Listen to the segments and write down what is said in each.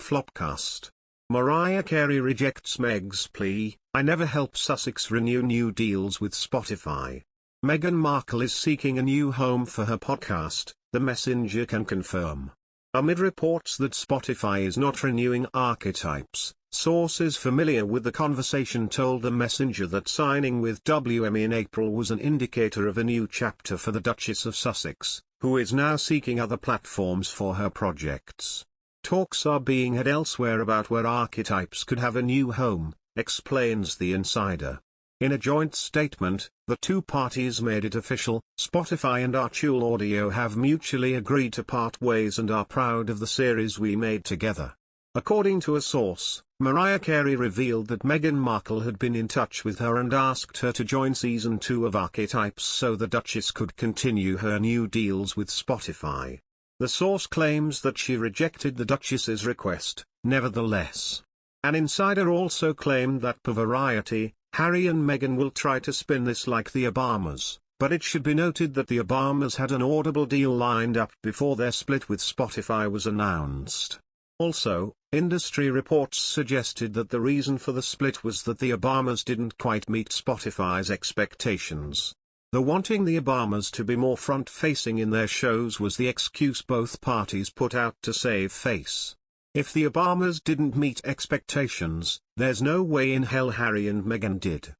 Flopcast. Mariah Carey rejects Meg's plea, "I never help Sussex renew new deals with Spotify." Meghan Markle is seeking a new home for her podcast, The Messenger can confirm. Amid reports that Spotify is not renewing Archetypes, sources familiar with the conversation told The Messenger that signing with WME in April was an indicator of a new chapter for the Duchess of Sussex, who is now seeking other platforms for her projects. Talks are being had elsewhere about where Archetypes could have a new home, explains the insider. In a joint statement, the two parties made it official. Spotify and Archie Audio have mutually agreed to part ways and are proud of the series we made together. According to a source, Mariah Carey revealed that Meghan Markle had been in touch with her and asked her to join season 2 of Archetypes so the Duchess could continue her new deals with Spotify. The source claims that she rejected the Duchess's request, nevertheless. An insider also claimed that per Variety, Harry and Meghan will try to spin this like the Obamas, but it should be noted that the Obamas had an audible deal lined up before their split with Spotify was announced. Also, industry reports suggested that the reason for the split was that the Obamas didn't quite meet Spotify's expectations. The wanting the Obamas to be more front-facing in their shows was the excuse both parties put out to save face. If the Obamas didn't meet expectations, there's no way in hell Harry and Meghan did.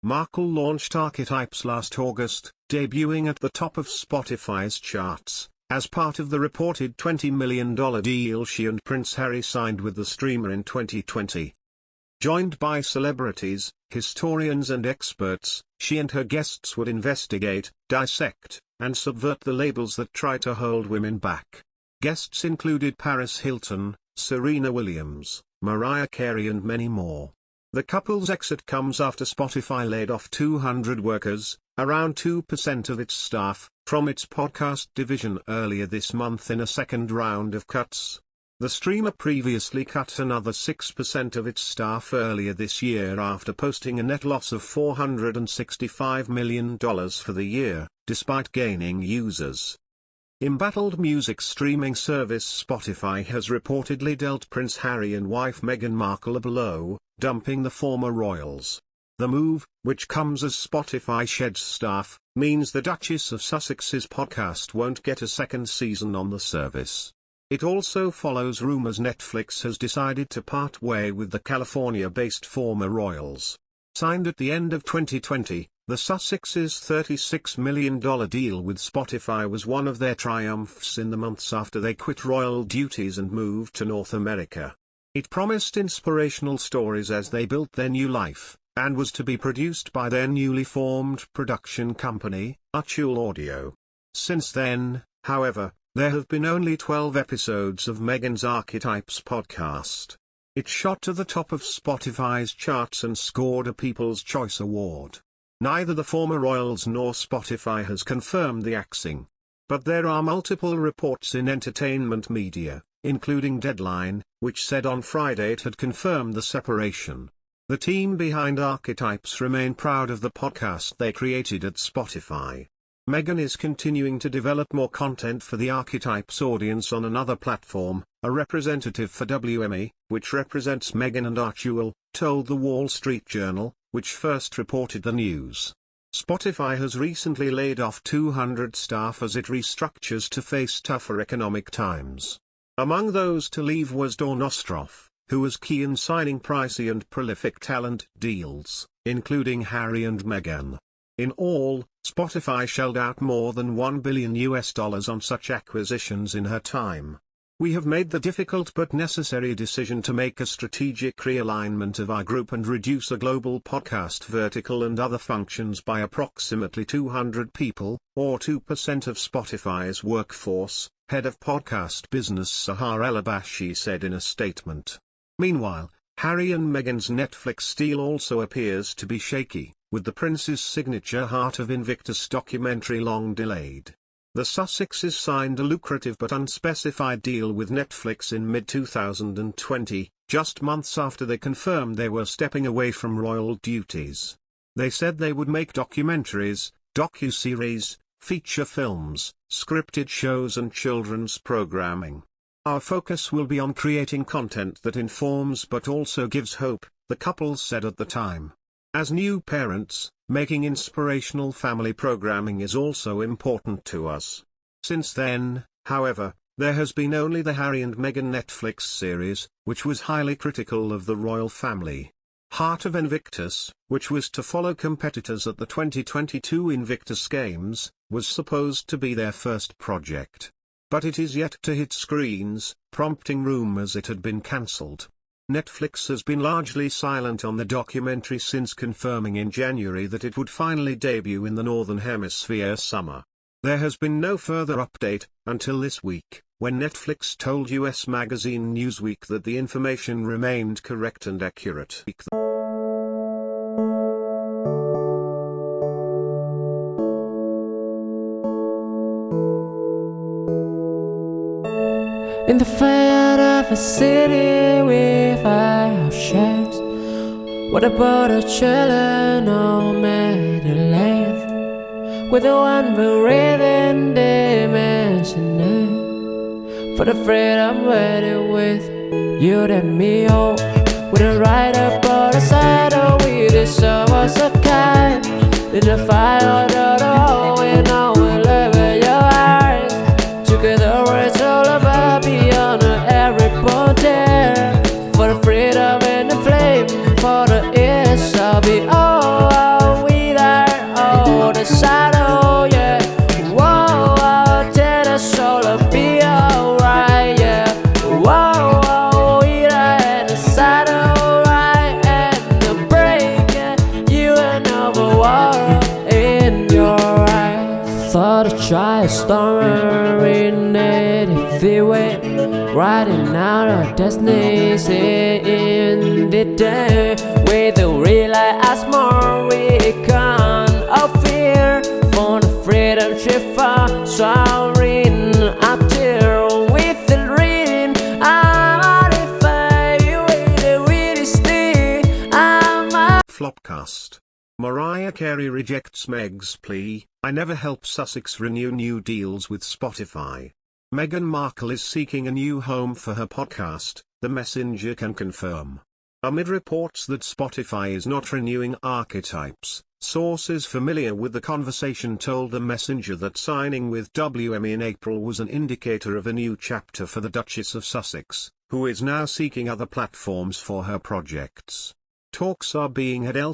Markle launched Archetypes last August, debuting at the top of Spotify's charts, as part of the reported $20 million deal she and Prince Harry signed with the streamer in 2020. Joined by celebrities, historians and experts, she and her guests would investigate, dissect, and subvert the labels that try to hold women back. Guests included Paris Hilton, Serena Williams, Mariah Carey and many more. The couple's exit comes after Spotify laid off 200 workers, around 2% of its staff, from its podcast division earlier this month in a second round of cuts. The streamer previously cut another 6% of its staff earlier this year after posting a net loss of $465 million for the year, despite gaining users. Embattled music streaming service Spotify has reportedly dealt Prince Harry and wife Meghan Markle a blow, dumping the former royals. The move, which comes as Spotify sheds staff, means the Duchess of Sussex's podcast won't get a second season on the service. It also follows rumors Netflix has decided to part way with the California-based former royals. Signed at the end of 2020, the Sussex's $36 million deal with Spotify was one of their triumphs in the months after they quit royal duties and moved to North America. It promised inspirational stories as they built their new life, and was to be produced by their newly formed production company, Archie Audio. Since then, however, there have been only 12 episodes of Meghan's Archetypes podcast. It shot to the top of Spotify's charts and scored a People's Choice Award. Neither the former royals nor Spotify has confirmed the axing. But there are multiple reports in entertainment media, including Deadline, which said on Friday it had confirmed the separation. The team behind Archetypes remain proud of the podcast they created at Spotify. Meghan is continuing to develop more content for the Archetypes audience on another platform. A representative for WME, which represents Meghan and Archie, told The Wall Street Journal, which first reported the news. Spotify has recently laid off 200 staff as it restructures to face tougher economic times. Among those to leave was Dawn Ostroff, who was key in signing pricey and prolific talent deals, including Harry and Meghan. In all, Spotify shelled out more than $1 billion on such acquisitions in her time. We have made the difficult but necessary decision to make a strategic realignment of our group and reduce a global podcast vertical and other functions by approximately 200 people, or 2% of Spotify's workforce, head of podcast business Sahar El-Abashi said in a statement. Meanwhile, Harry and Meghan's Netflix deal also appears to be shaky, with the prince's signature Heart of Invictus documentary long delayed. The Sussexes signed a lucrative but unspecified deal with Netflix in mid-2020, just months after they confirmed they were stepping away from royal duties. They said they would make documentaries, docuseries, feature films, scripted shows and children's programming. Our focus will be on creating content that informs but also gives hope, the couple said at the time. As new parents, making inspirational family programming is also important to us. Since then, however, there has been only the Harry and Meghan Netflix series, which was highly critical of the royal family. Heart of Invictus, which was to follow competitors at the 2022 Invictus Games, was supposed to be their first project. But it is yet to hit screens, prompting rumors it had been cancelled. Netflix has been largely silent on the documentary since confirming in January that it would finally debut in the Northern Hemisphere summer. There has been no further update, until this week, when Netflix told US magazine Newsweek that the information remained correct and accurate. In the fire of a city with five shares, what about a children on Madeline? With the one breathing dimension, for the freedom ready with you and me, oh. With a ride up on the saddle, we deserve us a kind. In the fire, the hole, we know we live in your eyes. Together it's all about beyond every border. For the freedom and the flame, for the ears I'll be all we there. Oh, the shadow, yeah. Whoa, I'll tell us all to be alright, yeah. Whoa, we there in the shadow, right, and the break, yeah. You and over water in your eyes. Thought I'd try a storm in native freeway, riding out our destinies in the day. With the real life more we can't fear. For the freedom shift soaring up there with the reading. I'm with stay. Flopcast. Mariah Carey rejects Meg's plea, "I never help Sussex renew new deals with Spotify." Meghan Markle is seeking a new home for her podcast, The Messenger can confirm. Amid reports that Spotify is not renewing Archetypes, sources familiar with the conversation told The Messenger that signing with WME in April was an indicator of a new chapter for the Duchess of Sussex, who is now seeking other platforms for her projects. Talks are being held elsewhere.